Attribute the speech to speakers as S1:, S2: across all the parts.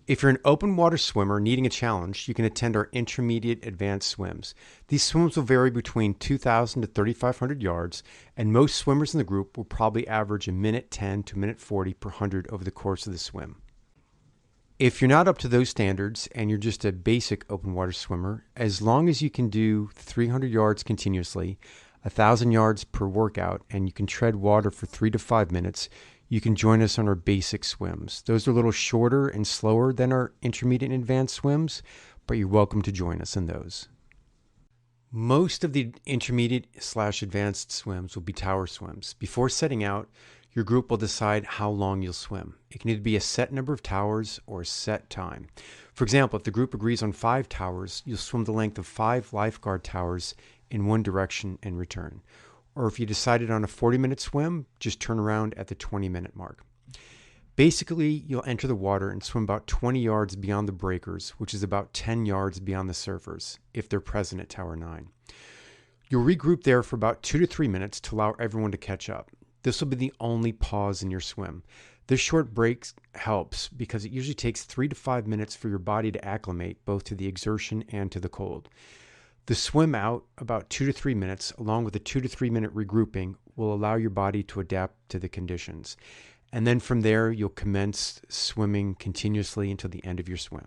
S1: If you're an open water swimmer needing a challenge, you can attend our intermediate advanced swims. These swims will vary between 2,000 to 3,500 yards, and most swimmers in the group will probably average a minute 10 to a minute 40 per 100 over the course of the swim. If you're not up to those standards and you're just a basic open water swimmer, as long as you can do 300 yards continuously, 1,000 yards per workout, and you can tread water for 3 to 5 minutes, you can join us on our basic swims. Those are a little shorter and slower than our intermediate and advanced swims, but you're welcome to join us in those. Most of the intermediate/advanced swims will be tower swims. Before setting out, your group will decide how long you'll swim. It can either be a set number of towers or a set time. For example, if the group agrees on 5 towers, you'll swim the length of 5 lifeguard towers in one direction and return. Or if you decided on a 40-minute swim, just turn around at the 20-minute mark. Basically, you'll enter the water and swim about 20 yards beyond the breakers, which is about 10 yards beyond the surfers, if they're present at Tower 9. You'll regroup there for about 2 to 3 minutes to allow everyone to catch up. This will be the only pause in your swim. This short break helps because it usually takes 3 to 5 minutes for your body to acclimate both to the exertion and to the cold. The swim out about 2 to 3 minutes, along with a 2 to 3 minute regrouping, will allow your body to adapt to the conditions. And then from there, you'll commence swimming continuously until the end of your swim.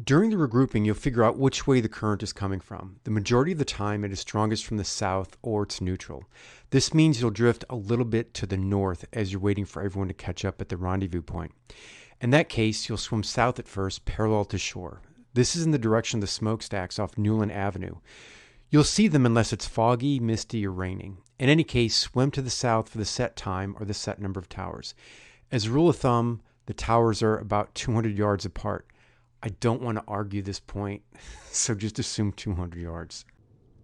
S1: During the regrouping, you'll figure out which way the current is coming from. The majority of the time, it is strongest from the south or it's neutral. This means you'll drift a little bit to the north as you're waiting for everyone to catch up at the rendezvous point. In that case, you'll swim south at first, parallel to shore. This is in the direction of the smokestacks off Newland Avenue. You'll see them unless it's foggy, misty, or raining. In any case, swim to the south for the set time or the set number of towers. As a rule of thumb, the towers are about 200 yards apart. I don't want to argue this point, so just assume 200 yards.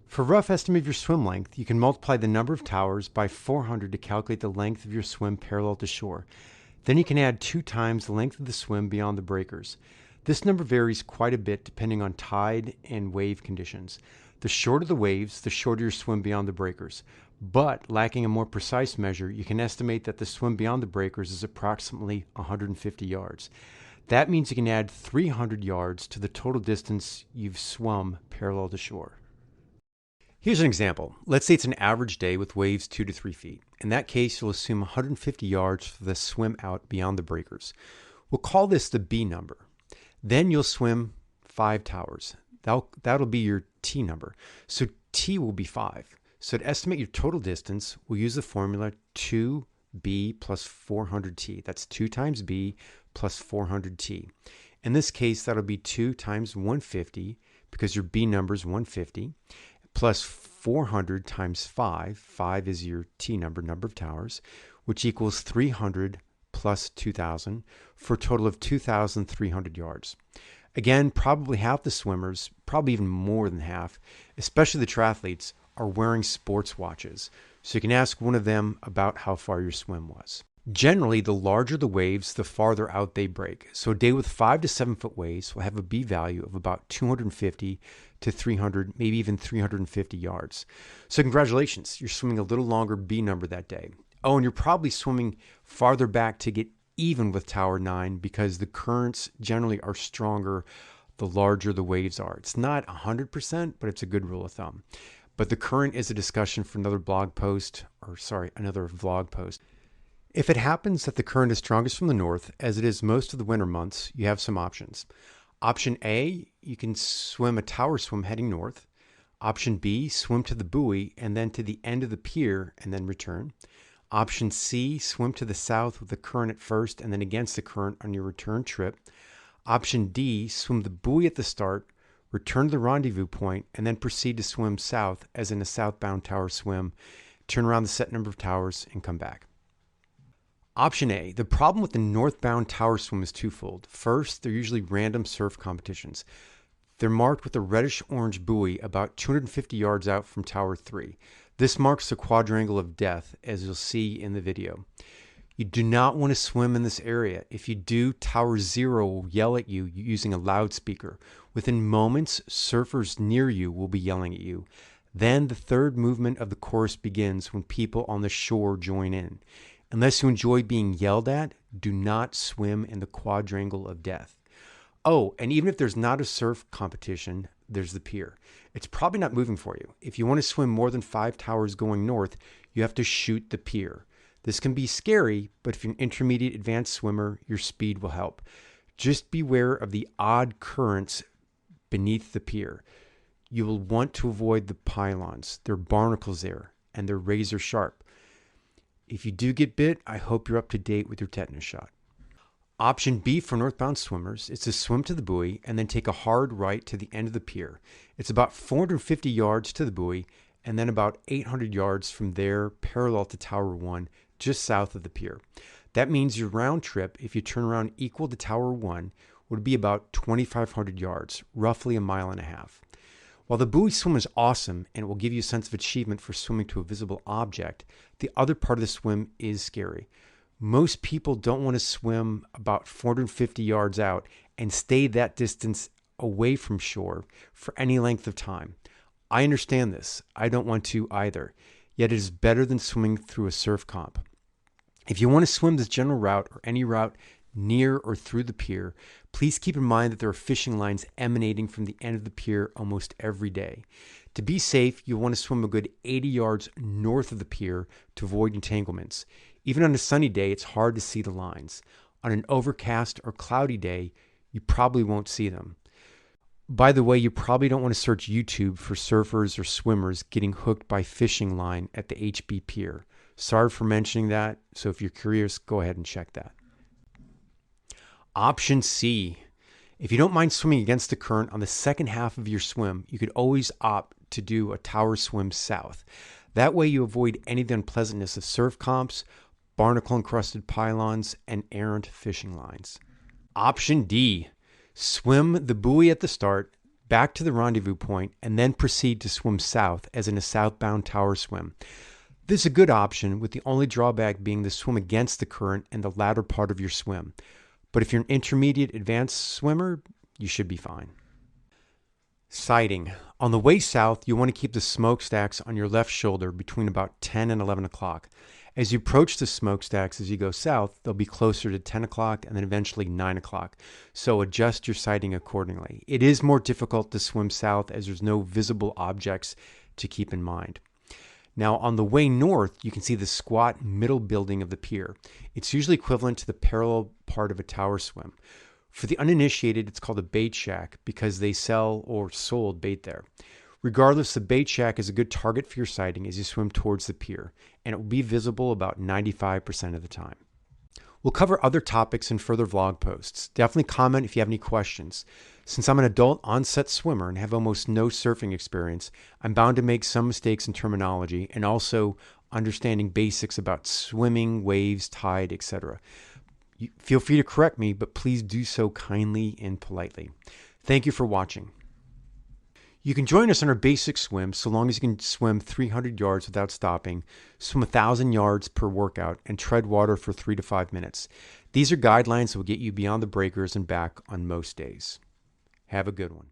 S1: For a rough estimate of your swim length, you can multiply the number of towers by 400 to calculate the length of your swim parallel to shore. Then you can add 2 times the length of the swim beyond the breakers. This number varies quite a bit depending on tide and wave conditions. The shorter the waves, the shorter your swim beyond the breakers. But lacking a more precise measure, you can estimate that the swim beyond the breakers is approximately 150 yards. That means you can add 300 yards to the total distance you've swum parallel to shore. Here's an example. Let's say it's an average day with waves 2 to 3 feet. In that case, you'll assume 150 yards for the swim out beyond the breakers. We'll call this the B number. Then you'll swim 5 towers. That'll be your T number. So T will be 5. So to estimate your total distance, we'll use the formula 2B plus 400T. That's 2 times B plus 400T. In this case, that'll be 2 times 150, because your B number is 150, plus 400 times 5. 5 is your T number of towers, which equals 300 plus 2,000 for a total of 2,300 yards. Again, probably half the swimmers, probably even more than half, especially the triathletes, are wearing sports watches. So you can ask one of them about how far your swim was. Generally, the larger the waves, the farther out they break. So a day with 5 to 7 foot waves will have a B value of about 250 to 300, maybe even 350 yards. So congratulations, you're swimming a little longer B number that day. Oh, and you're probably swimming farther back to get even with Tower 9 because the currents generally are stronger the larger the waves are. It's not 100%, but it's a good rule of thumb. But the current is a discussion for another vlog post. If it happens that the current is strongest from the north, as it is most of the winter months, you have some options. Option A, you can swim a tower swim heading north. Option B, swim to the buoy and then to the end of the pier and then return. Option C, swim to the south with the current at first and then against the current on your return trip. Option D, swim the buoy at the start, return to the rendezvous point, and then proceed to swim south as in a southbound tower swim, turn around the set number of towers, and come back. Option A, the problem with the northbound tower swim is twofold. First, they're usually random surf competitions. They're marked with a reddish-orange buoy about 250 yards out from Tower 3. This marks the quadrangle of death, as you'll see in the video. You do not want to swim in this area. If you do, Tower 0 will yell at you using a loudspeaker. Within moments, surfers near you will be yelling at you. Then the third movement of the chorus begins when people on the shore join in. Unless you enjoy being yelled at, do not swim in the quadrangle of death. Oh, and even if there's not a surf competition, there's the pier. It's probably not moving for you. If you want to swim more than 5 towers going north, you have to shoot the pier. This can be scary, but if you're an intermediate advanced swimmer, your speed will help. Just beware of the odd currents beneath the pier. You will want to avoid the pylons. There are barnacles there, and they're razor sharp. If you do get bit, I hope you're up to date with your tetanus shot. Option B for northbound swimmers is to swim to the buoy and then take a hard right to the end of the pier. It's about 450 yards to the buoy and then about 800 yards from there parallel to Tower 1 just south of the pier. That means your round trip, if you turn around equal to Tower 1, would be about 2,500 yards, roughly a mile and a half. While the buoy swim is awesome and it will give you a sense of achievement for swimming to a visible object, the other part of the swim is scary. Most people don't want to swim about 450 yards out and stay that distance away from shore for any length of time. I understand this. I don't want to either. Yet it is better than swimming through a surf comp. If you want to swim this general route or any route near or through the pier, please keep in mind that there are fishing lines emanating from the end of the pier almost every day. To be safe, you'll want to swim a good 80 yards north of the pier to avoid entanglements. Even on a sunny day, it's hard to see the lines. On an overcast or cloudy day, you probably won't see them. By the way, you probably don't want to search YouTube for surfers or swimmers getting hooked by fishing line at the HB Pier. Sorry for mentioning that, so if you're curious, go ahead and check that. Option C. If you don't mind swimming against the current on the second half of your swim, you could always opt to do a tower swim south. That way you avoid any of the unpleasantness of surf comps, barnacle-encrusted pylons, and errant fishing lines. Option D. Swim the buoy at the start, back to the rendezvous point, and then proceed to swim south as in a southbound tower swim. This is a good option, with the only drawback being the swim against the current in the latter part of your swim. But if you're an intermediate advanced swimmer, you should be fine. Sighting. On the way south, you'll want to keep the smokestacks on your left shoulder between about 10 and 11 o'clock. As you approach the smokestacks as you go south, they'll be closer to 10 o'clock and then eventually 9 o'clock. So adjust your sighting accordingly. It is more difficult to swim south as there's no visible objects to keep in mind. Now, on the way north, you can see the squat middle building of the pier. It's usually equivalent to the parallel part of a tower swim. For the uninitiated, it's called a bait shack because they sell or sold bait there. Regardless, the bait shack is a good target for your sighting as you swim towards the pier, and it will be visible about 95% of the time. We'll cover other topics in further vlog posts. Definitely comment if you have any questions. Since I'm an adult on-set swimmer and have almost no surfing experience, I'm bound to make some mistakes in terminology and also understanding basics about swimming, waves, tide, etc. Feel free to correct me, but please do so kindly and politely. Thank you for watching. You can join us on our basic swim so long as you can swim 300 yards without stopping, swim 1,000 yards per workout, and tread water for 3 to 5 minutes. These are guidelines that will get you beyond the breakers and back on most days. Have a good one.